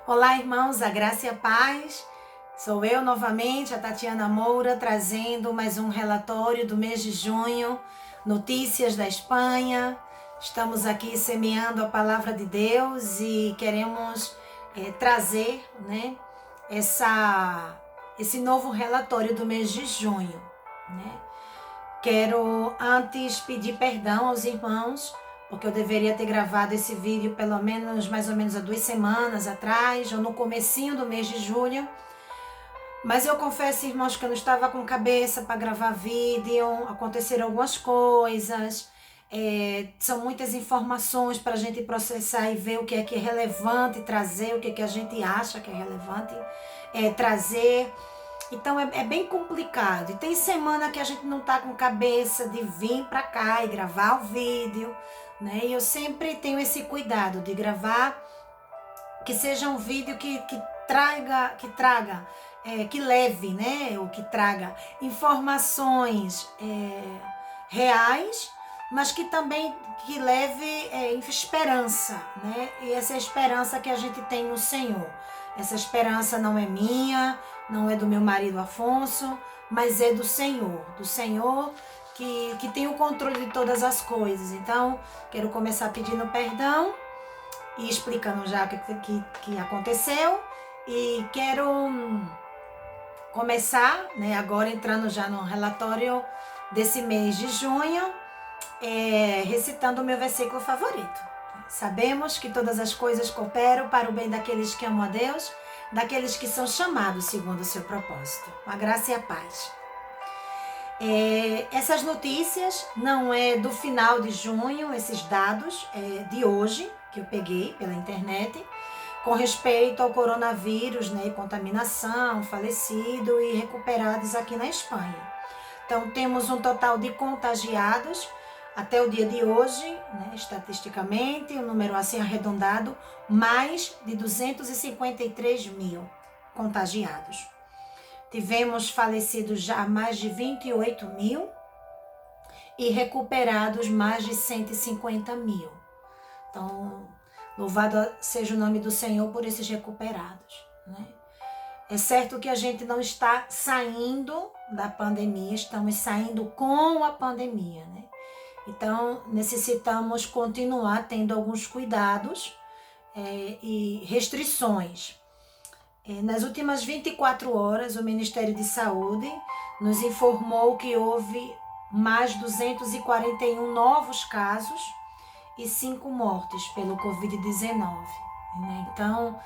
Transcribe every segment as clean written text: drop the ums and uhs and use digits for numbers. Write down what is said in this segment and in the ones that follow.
Olá, irmãos, a graça e a paz. Sou eu novamente, a Tatiana Moura, trazendo mais um relatório do mês de junho, notícias da Espanha. Estamos aqui semeando a palavra de Deus e queremos trazer, esse novo relatório do mês de junho, né? Quero antes pedir perdão aos irmãos, porque eu deveria ter gravado esse vídeo pelo menos, mais ou menos há 2 semanas atrás, ou no comecinho do mês de julho. Mas eu confesso, irmãos, que eu não estava com cabeça para gravar vídeo, aconteceram algumas coisas, são muitas informações para a gente processar e ver o que é relevante trazer, o que é que a gente acha que é relevante trazer. Então é bem complicado. E tem semana que a gente não tá com cabeça de vir para cá e gravar o vídeo, né? E eu sempre tenho esse cuidado de gravar que seja um vídeo que que leve, né? Ou que traga informações reais, mas que também que leve esperança, né? E essa esperança que a gente tem no Senhor. Essa esperança não é minha, não é do meu marido Afonso, mas é do Senhor que tem o controle de todas as coisas. Então, quero começar pedindo perdão e explicando já o que aconteceu. E quero começar, né, agora entrando já no relatório desse mês de junho, recitando o meu versículo favorito. Sabemos que todas as coisas cooperam para o bem daqueles que amam a Deus, daqueles que são chamados segundo o seu propósito. A graça e a paz. Essas notícias não é do final de junho, esses dados de hoje, que eu peguei pela internet, com respeito ao coronavírus, né, contaminação, falecido e recuperados aqui na Espanha. Então, temos um total de contagiados até o dia de hoje, né, estatisticamente, um número assim arredondado, mais de 253 mil contagiados. Tivemos falecidos já mais de 28 mil e recuperados mais de 150 mil. Então, louvado seja o nome do Senhor por esses recuperados, né? É certo que a gente não está saindo da pandemia, estamos saindo com a pandemia, né? Então, necessitamos continuar tendo alguns cuidados e restrições. Nas últimas 24 horas, o Ministério de Saúde nos informou que houve mais 241 novos casos e 5 mortes pelo Covid-19. Né? Então,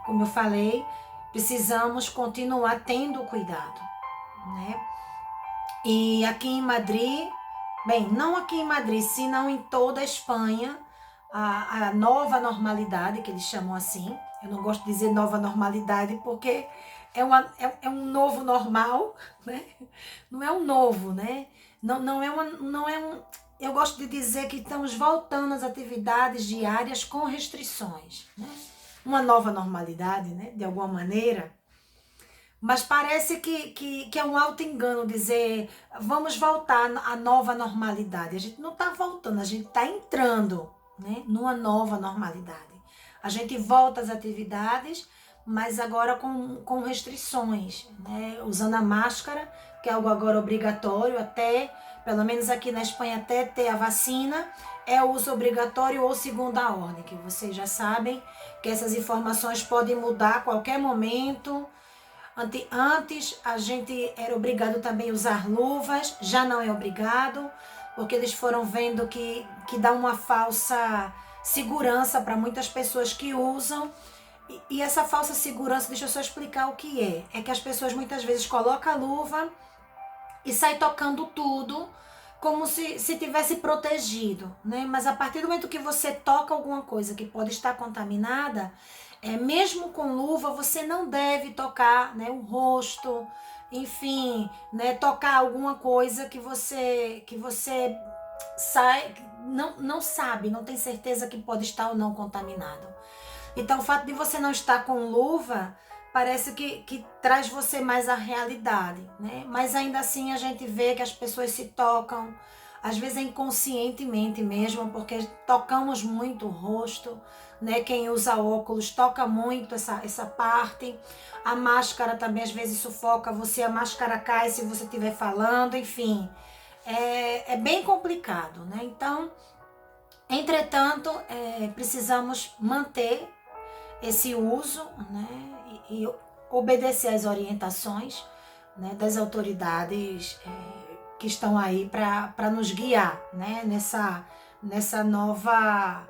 como eu falei, precisamos continuar tendo cuidado. Né? E aqui em Madrid, bem, não aqui em Madrid, senão em toda a Espanha, a nova normalidade, que eles chamam assim, eu não gosto de dizer nova normalidade porque é um novo normal, né? Não é um novo, né? Não é um. Eu gosto de dizer que estamos voltando às atividades diárias com restrições, né? Uma nova normalidade, né? De alguma maneira. Mas parece que é um auto-engano dizer vamos voltar à nova normalidade. A gente não está voltando, a gente está entrando, né, numa nova normalidade. A gente volta às atividades, mas agora com restrições, né, usando a máscara, que é algo agora obrigatório, até, pelo menos aqui na Espanha, até ter a vacina, é o uso obrigatório ou segunda ordem, que vocês já sabem que essas informações podem mudar a qualquer momento. Antes a gente era obrigado também a usar luvas, já não é obrigado, porque eles foram vendo que dá uma falsa segurança para muitas pessoas que usam. E essa falsa segurança, deixa eu só explicar o que é. É que as pessoas muitas vezes colocam a luva e saem tocando tudo como se tivesse protegido, né? Mas a partir do momento que você toca alguma coisa que pode estar contaminada, mesmo com luva, você não deve tocar, né, o rosto, enfim, né, tocar alguma coisa que você não sabe, não tem certeza que pode estar ou não contaminado. Então, o fato de você não estar com luva parece que traz você mais à realidade, né? Mas ainda assim a gente vê que as pessoas se tocam, às vezes é inconscientemente mesmo, porque tocamos muito o rosto, né? Quem usa óculos toca muito essa parte. A máscara também às vezes sufoca você, a máscara cai se você estiver falando, enfim. É bem complicado, né? Então, entretanto, precisamos manter esse uso, né? E obedecer às orientações, né, das autoridades que estão aí para nos guiar, né, nessa nova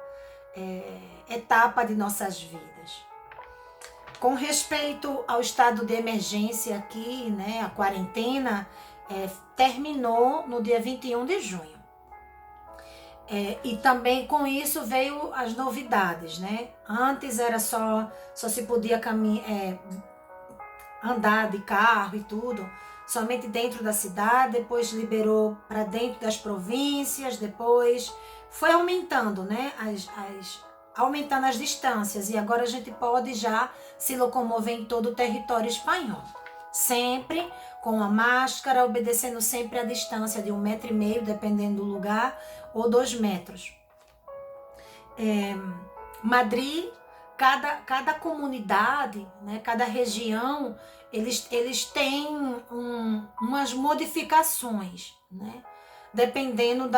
etapa de nossas vidas. Com respeito ao estado de emergência aqui, né, a quarentena terminou no dia 21 de junho. E também com isso veio as novidades, né? Antes era só se podia andar de carro e tudo, somente dentro da cidade, depois liberou para dentro das províncias, depois foi aumentando, né? Aumentando as distâncias, e agora a gente pode já se locomover em todo o território espanhol. Sempre com a máscara, obedecendo sempre a distância de 1,5 metro, dependendo do lugar, ou 2 metros. Madrid, cada comunidade, né, cada região, eles têm umas modificações, né, dependendo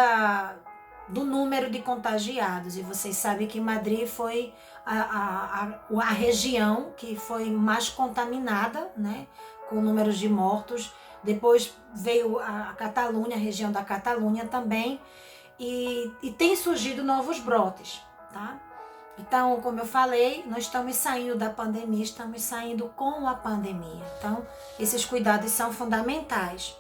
do número de contagiados. E vocês sabem que Madrid foi a região que foi mais contaminada, né, com números de mortos. Depois veio a Catalunha, a região da Catalunha também, e tem surgido novos brotes, tá? Então, como eu falei, nós estamos saindo da pandemia, estamos saindo com a pandemia. Então, esses cuidados são fundamentais.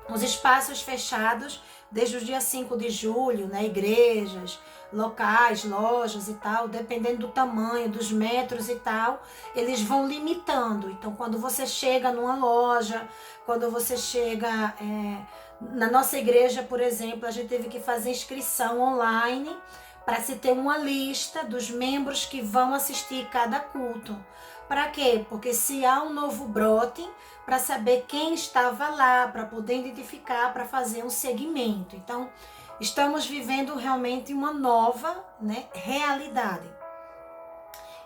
Os espaços fechados, desde o dia 5 de julho, né, igrejas, locais, lojas e tal, dependendo do tamanho, dos metros e tal, eles vão limitando. Então, quando você chega numa loja, quando você chega na nossa igreja, por exemplo, a gente teve que fazer inscrição online para se ter uma lista dos membros que vão assistir cada culto. Para quê? Porque se há um novo brote, para saber quem estava lá, para poder identificar, para fazer um segmento. Então, estamos vivendo realmente uma nova, né, realidade.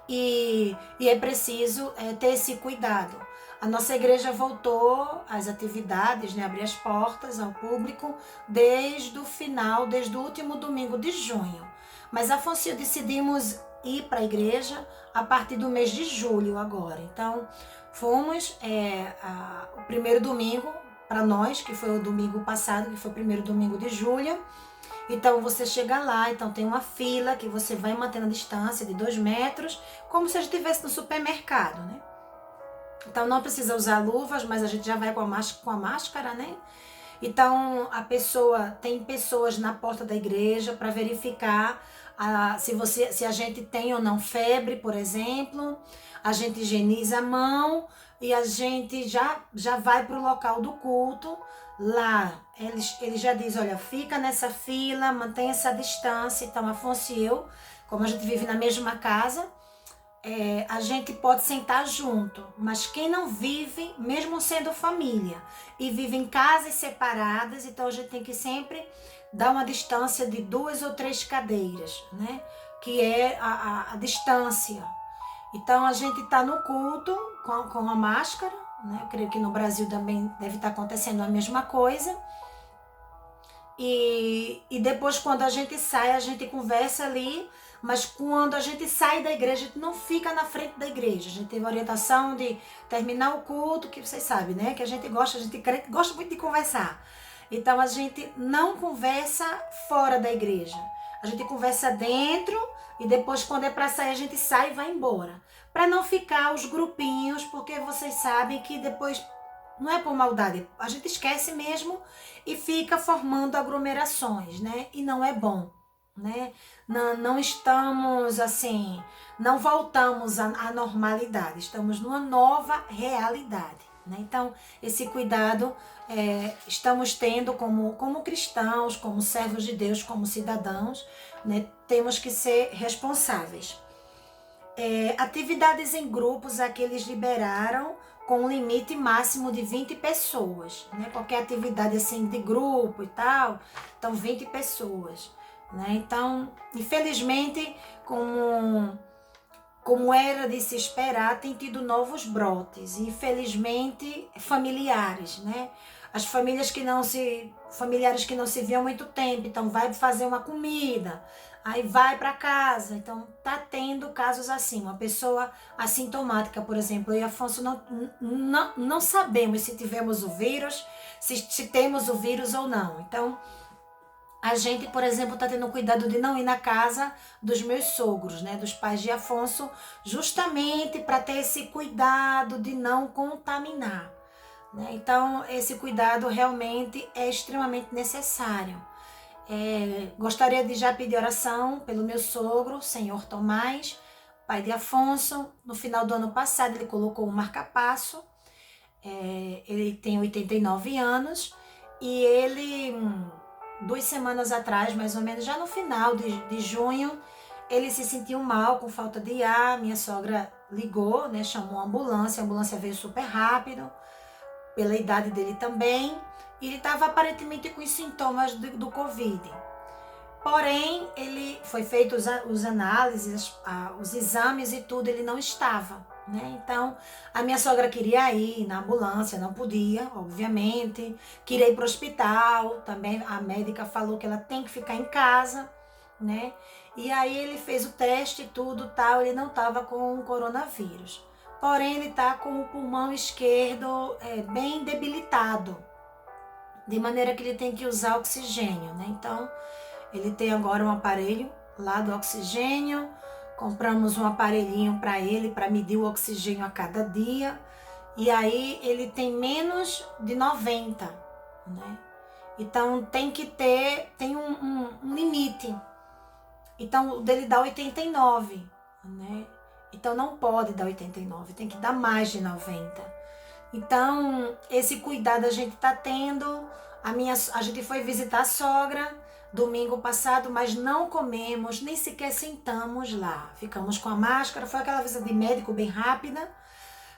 E é preciso ter esse cuidado. A nossa igreja voltou às atividades, né, abrir as portas ao público desde o último domingo de junho. Mas Afonso, decidimos ir para a igreja a partir do mês de julho agora. Então, fomos o primeiro domingo para nós, que foi o domingo passado, que foi o primeiro domingo de julho. Então, você chega lá, então tem uma fila que você vai mantendo a distância de 2 metros, como se a gente estivesse no supermercado, né? Então, não precisa usar luvas, mas a gente já vai com a máscara, né? Então, tem pessoas na porta da igreja para verificar se a gente tem ou não febre, por exemplo. A gente higieniza a mão e a gente já vai para o local do culto. Lá, ele já diz, olha, fica nessa fila, mantenha essa distância. Então, Afonso e eu, como a gente vive na mesma casa, a gente pode sentar junto, mas quem não vive, mesmo sendo família, e vive em casas separadas, então a gente tem que sempre dar uma distância de 2 ou 3 cadeiras, né? Que é a distância. Então a gente está no culto com a máscara, né? Eu creio que no Brasil também deve estar acontecendo a mesma coisa. E depois, quando a gente sai, a gente conversa ali, mas quando a gente sai da igreja, a gente não fica na frente da igreja. A gente teve a orientação de terminar o culto, que vocês sabem, né? Que a gente gosta muito de conversar. Então, a gente não conversa fora da igreja. A gente conversa dentro e depois, quando é para sair, a gente sai e vai embora. Para não ficar os grupinhos, porque vocês sabem que depois... Não é por maldade, a gente esquece mesmo e fica formando aglomerações, né? E não é bom, né? Não estamos assim, não voltamos à normalidade, estamos numa nova realidade, né? Então, esse cuidado estamos tendo como cristãos, como servos de Deus, como cidadãos, né? Temos que ser responsáveis. Atividades em grupos, aqui eles liberaram com um limite máximo de 20 pessoas, né? Qualquer atividade assim de grupo e tal, então 20 pessoas, né? Então, infelizmente, como era de se esperar, tem tido novos brotes, infelizmente familiares, né? As familiares que não se viam há muito tempo, então vai fazer uma comida, aí vai para casa, então tá tendo casos assim, uma pessoa assintomática, por exemplo, eu e Afonso não sabemos se tivemos o vírus, se temos o vírus ou não, então a gente, por exemplo, está tendo cuidado de não ir na casa dos meus sogros, né, dos pais de Afonso, justamente para ter esse cuidado de não contaminar, né? Então, esse cuidado realmente é extremamente necessário. Gostaria de já pedir oração pelo meu sogro, senhor Tomás, pai de Afonso. No final do ano passado, ele colocou um marca-passo. Ele tem 89 anos e ele, 2 semanas atrás, mais ou menos, já no final de junho, ele se sentiu mal, com falta de ar. Minha sogra ligou, né, chamou a ambulância veio super rápido, pela idade dele também, e ele estava aparentemente com os sintomas do Covid. Porém, ele foi feito os análises, os exames e tudo, ele não estava, né? Então, a minha sogra queria ir na ambulância, não podia, obviamente. Queria ir para o hospital, também a médica falou que ela tem que ficar em casa, né? E aí ele fez o teste e tudo, tal, ele não estava com o coronavírus. Porém, ele está com o pulmão esquerdo bem debilitado, de maneira que ele tem que usar oxigênio, né? Então, ele tem agora um aparelho lá do oxigênio, compramos um aparelhinho para ele, para medir o oxigênio a cada dia, e aí ele tem menos de 90, né? Então, tem um limite. Então, o dele dá 89, né? Então não pode dar 89, tem que dar mais de 90. Então, esse cuidado a gente tá tendo. A gente foi visitar a sogra domingo passado, mas não comemos, nem sequer sentamos lá. Ficamos com a máscara, foi aquela visita de médico bem rápida,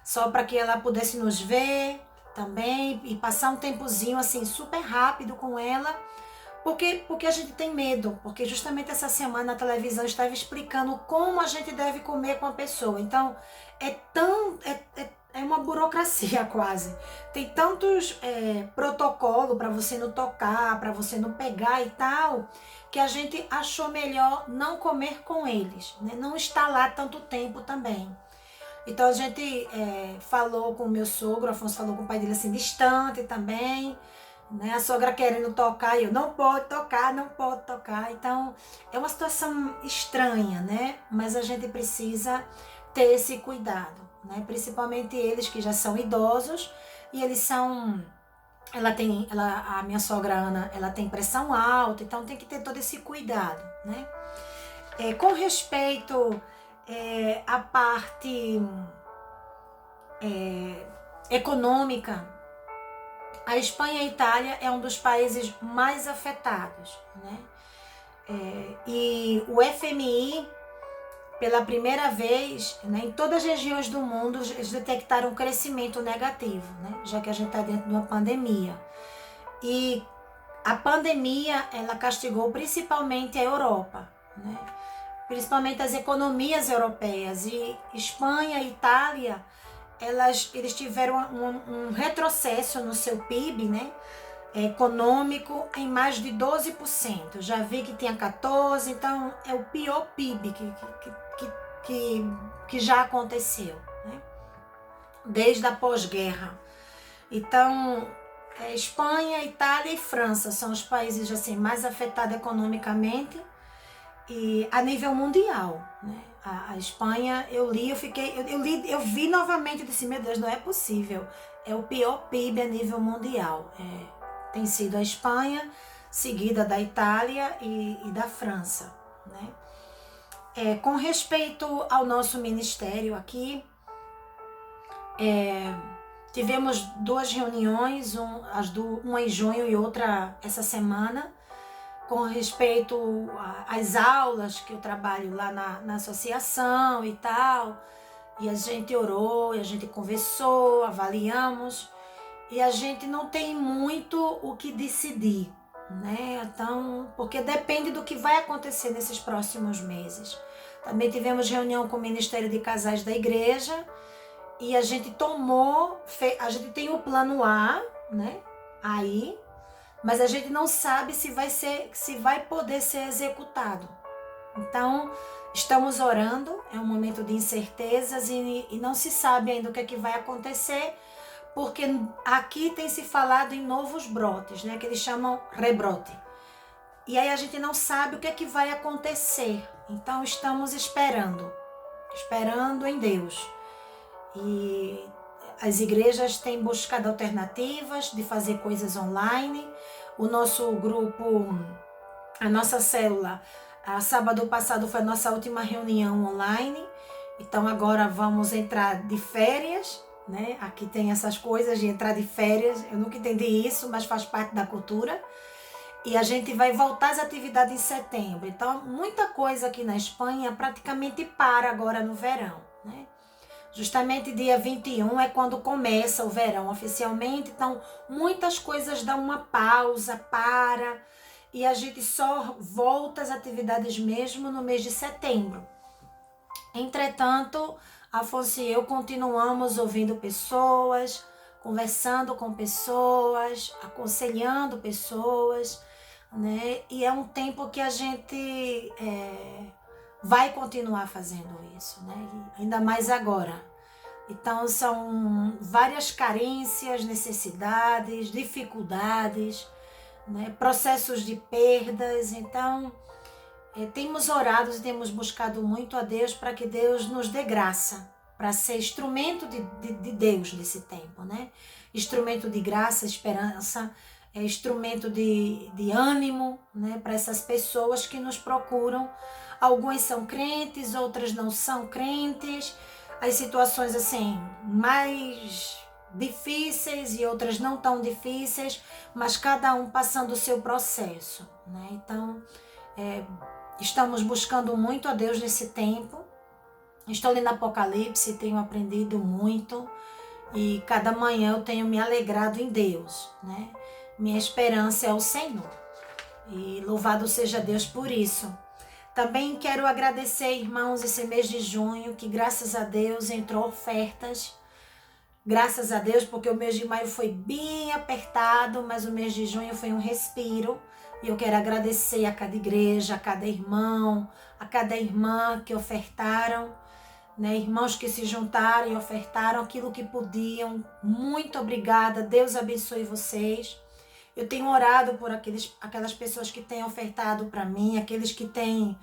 só para que ela pudesse nos ver também e passar um tempozinho assim super rápido com ela. Porque a gente tem medo, porque justamente essa semana a televisão estava explicando como a gente deve comer com a pessoa. Então, é uma burocracia quase. Tem tantos protocolos para você não tocar, para você não pegar e tal, que a gente achou melhor não comer com eles, né? Não estar lá tanto tempo também. Então a gente falou com o meu sogro, o Afonso falou com o pai dele assim, distante também, né? A sogra querendo tocar e eu, não pode tocar, não pode tocar. Então é uma situação estranha, né? Mas a gente precisa ter esse cuidado, né? Principalmente eles que já são idosos e eles são... a minha sogra Ana, ela tem pressão alta, então tem que ter todo esse cuidado, né? Com respeito à parte econômica, a Espanha e a Itália é um dos países mais afetados, né? E o FMI, pela primeira vez, né, em todas as regiões do mundo, eles detectaram um crescimento negativo, né? Já que a gente está dentro de uma pandemia. E a pandemia, ela castigou principalmente a Europa, né? Principalmente as economias europeias. E Espanha e Itália, eles tiveram um retrocesso no seu PIB, né, econômico, em mais de 12%. Eu já vi que tinha 14%, então é o pior PIB que já aconteceu, né, desde a pós-guerra. Então, Espanha, Itália e França são os países assim, mais afetados economicamente e a nível mundial, né? A Espanha, eu vi novamente, eu disse, meu Deus, não é possível, é o pior PIB a nível mundial, tem sido a Espanha, seguida da Itália e da França, né? Com respeito ao nosso ministério aqui, tivemos 2 reuniões, uma em junho e outra essa semana, com respeito às aulas que eu trabalho lá na associação e tal. E a gente orou, e a gente conversou, avaliamos, e a gente não tem muito o que decidir, né? Então, porque depende do que vai acontecer nesses próximos meses. Também tivemos reunião com o Ministério de Casais da igreja, e a gente a gente tem o plano A, né? Aí, mas a gente não sabe se vai poder ser executado. Então, estamos orando, é um momento de incertezas e não se sabe ainda o que é que vai acontecer, porque aqui tem se falado em novos brotes, né, que eles chamam rebrote. E aí a gente não sabe o que é que vai acontecer. Então, estamos esperando em Deus. E as igrejas têm buscado alternativas de fazer coisas online. O nosso grupo, a nossa célula, sábado passado foi a nossa última reunião online. Então agora vamos entrar de férias, né? Aqui tem essas coisas de entrar de férias. Eu nunca entendi isso, mas faz parte da cultura. E a gente vai voltar às atividades em setembro. Então muita coisa aqui na Espanha praticamente para agora no verão, né? Justamente dia 21 é quando começa o verão oficialmente, então muitas coisas dão uma pausa, e a gente só volta às atividades mesmo no mês de setembro. Entretanto, Afonso e eu continuamos ouvindo pessoas, conversando com pessoas, aconselhando pessoas, né? E é um tempo que a gente vai continuar fazendo isso, né? E ainda mais agora. Então são várias carências, necessidades, dificuldades, né? Processos de perdas. Então temos orado e temos buscado muito a Deus para que Deus nos dê graça para ser instrumento de Deus nesse tempo, né? Instrumento de graça, esperança, instrumento de ânimo, né? Para essas pessoas que nos procuram. Algumas são crentes, outras não são crentes. As situações assim mais difíceis e outras não tão difíceis, mas cada um passando o seu processo, né? Então, estamos buscando muito a Deus nesse tempo. Estou lendo Apocalipse, tenho aprendido muito e cada manhã eu tenho me alegrado em Deus, né? Minha esperança é o Senhor e louvado seja Deus por isso. Também quero agradecer, irmãos, esse mês de junho, que graças a Deus entrou ofertas. Graças a Deus, porque o mês de maio foi bem apertado, mas o mês de junho foi um respiro. E eu quero agradecer a cada igreja, a cada irmão, a cada irmã que ofertaram, né? Irmãos que se juntaram e ofertaram aquilo que podiam. Muito obrigada, Deus abençoe vocês. Eu tenho orado por aquelas pessoas que têm ofertado para mim, aqueles que têm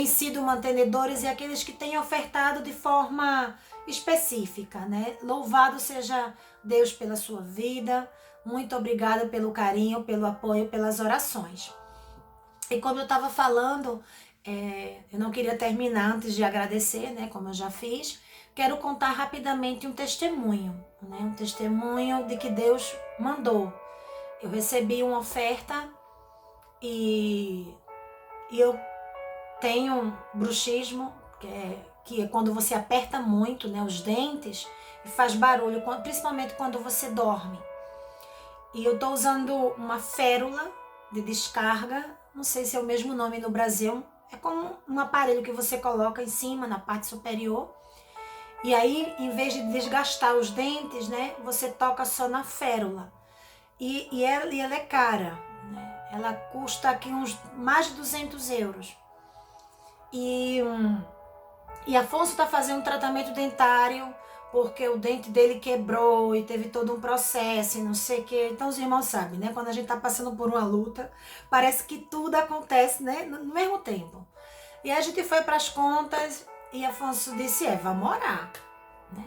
sido mantenedores e aqueles que têm ofertado de forma específica, né? Louvado seja Deus pela sua vida. Muito obrigada pelo carinho, pelo apoio, pelas orações. E como eu estava falando, eu não queria terminar antes de agradecer, né? Como eu já fiz. Quero contar rapidamente um testemunho, né? Um testemunho de que Deus mandou. Eu recebi uma oferta e eu tenho bruxismo, que é quando você aperta muito, né, os dentes e faz barulho, principalmente quando você dorme. E eu estou usando uma férula de descarga, não sei se é o mesmo nome no Brasil, é como um aparelho que você coloca em cima, na parte superior. E aí, em vez de desgastar os dentes, né, você toca só na férula. E ela é cara, né? Ela custa aqui mais de 200 euros. E Afonso está fazendo um tratamento dentário porque o dente dele quebrou e teve todo um processo e não sei o que. Então os irmãos sabem, né? Quando a gente está passando por uma luta, parece que tudo acontece, né? No mesmo tempo. E aí a gente foi para as contas e Afonso disse, vamos orar, né?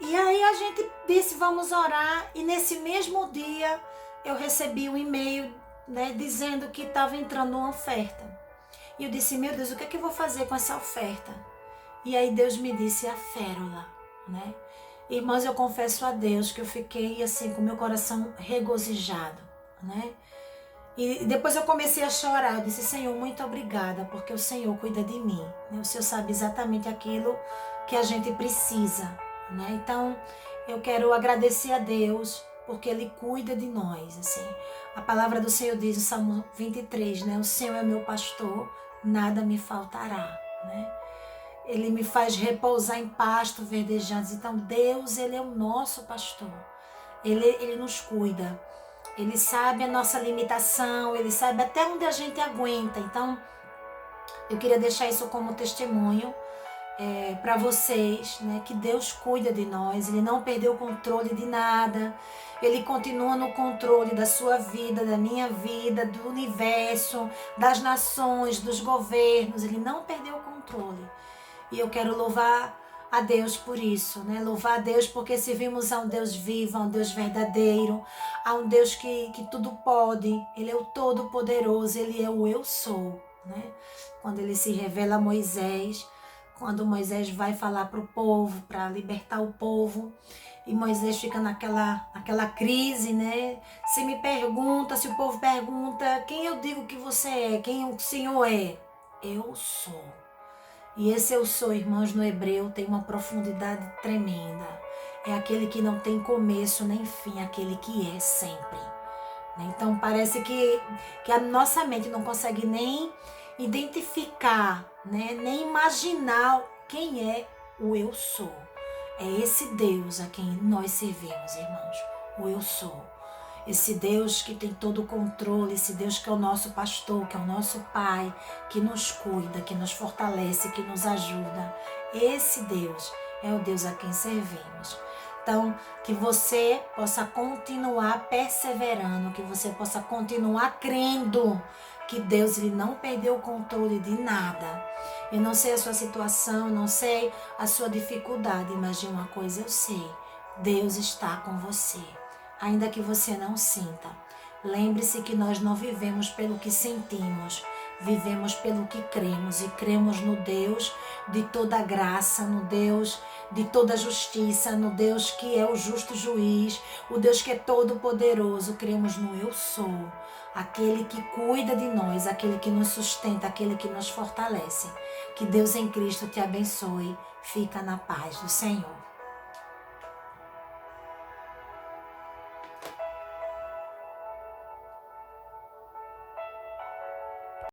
E aí a gente disse, vamos orar, e nesse mesmo dia eu recebi um e-mail, né, dizendo que estava entrando uma oferta. E eu disse, meu Deus, o que é que eu vou fazer com essa oferta? E aí Deus me disse, a férula, né? Irmãos, eu confesso a Deus que eu fiquei assim com meu coração regozijado, né? E depois eu comecei a chorar, eu disse, Senhor, muito obrigada, porque o Senhor cuida de mim, né? O Senhor sabe exatamente aquilo que a gente precisa, né? Então, eu quero agradecer a Deus porque Ele cuida de nós, assim. A palavra do Senhor diz no Salmo 23, né? O Senhor é meu pastor, nada me faltará, né? Ele me faz repousar em pasto verdejantes. Então, Deus, Ele é o nosso pastor. Ele nos cuida. Ele sabe a nossa limitação, Ele sabe até onde a gente aguenta. Então, eu queria deixar isso como testemunho para vocês, né? Que Deus cuida de nós, Ele não perdeu o controle de nada, Ele continua no controle da sua vida, da minha vida, do universo, das nações, dos governos, Ele não perdeu o controle. E eu quero louvar a Deus por isso, né? Louvar a Deus porque servimos a um Deus vivo, a um Deus verdadeiro, a um Deus que tudo pode, Ele é o Todo-Poderoso, Ele é o Eu Sou, né? Quando Ele se revela a Moisés, quando Moisés vai falar para o povo, para libertar o povo, e Moisés fica naquela crise, né? Se o povo pergunta, quem eu digo que você é, quem o Senhor é? Eu sou. E esse eu sou, irmãos, no hebreu tem uma profundidade tremenda. É aquele que não tem começo nem fim, aquele que é sempre. Então parece que a nossa mente não consegue nem identificar, né? Nem imaginar quem é o eu sou. É esse Deus a quem nós servimos, irmãos. O eu sou. Esse Deus que tem todo o controle, esse Deus que é o nosso pastor, que é o nosso Pai, que nos cuida, que nos fortalece, que nos ajuda. Esse Deus é o Deus a quem servimos. Então, que você possa continuar perseverando, que você possa continuar crendo que Deus ele não perdeu o controle de nada. Eu não sei a sua situação, não sei a sua dificuldade, mas de uma coisa eu sei, Deus está com você. Ainda que você não sinta, lembre-se que nós não vivemos pelo que sentimos, vivemos pelo que cremos e cremos no Deus de toda graça, no Deus de toda justiça, no Deus que é o justo juiz, o Deus que é todo poderoso. Cremos no Eu Sou, aquele que cuida de nós, aquele que nos sustenta, aquele que nos fortalece. Que Deus em Cristo te abençoe. Fica na paz do Senhor.